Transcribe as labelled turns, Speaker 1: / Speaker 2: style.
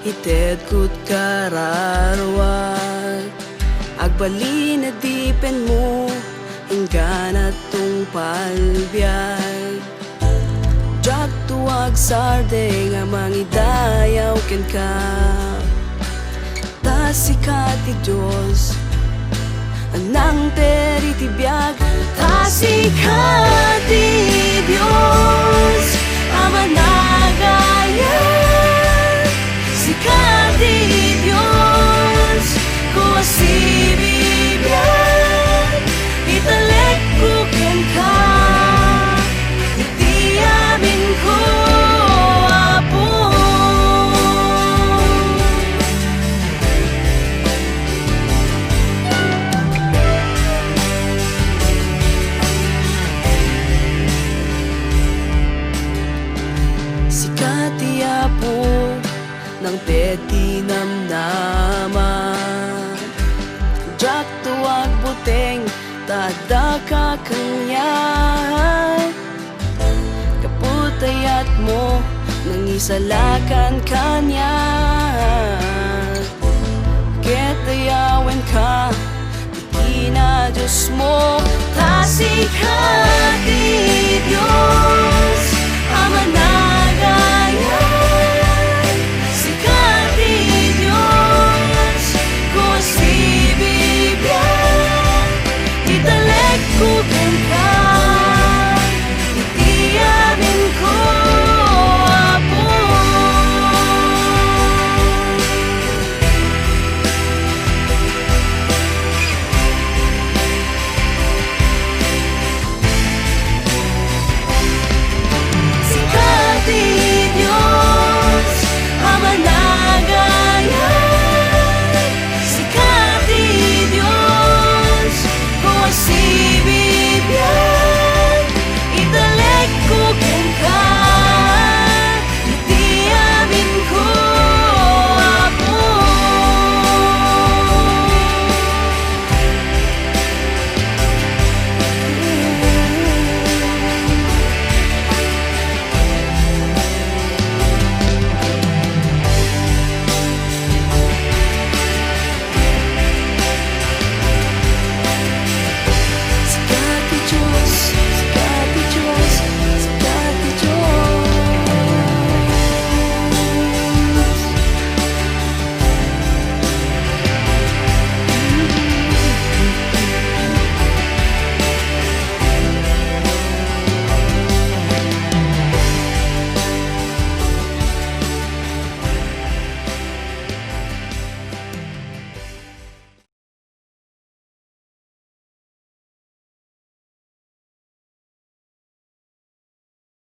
Speaker 1: ited kut kararwag agbali na dipen mo ingganat tung palbiag jak tuwag sarde nga mangidayaw ken ka tasikat ti Diyos anang teritibiyag tasikat ti Diyos amanagayan sikat ti Diyos kuasibibiyag italek ko ken ka itiamin ko apo sikat ti apo ng peti namnaman jak tuwag buteng tada kakangyan kaputayat mo nang isalakan kanya ketayawen ka di na Diyos mo tasikat ti Diyos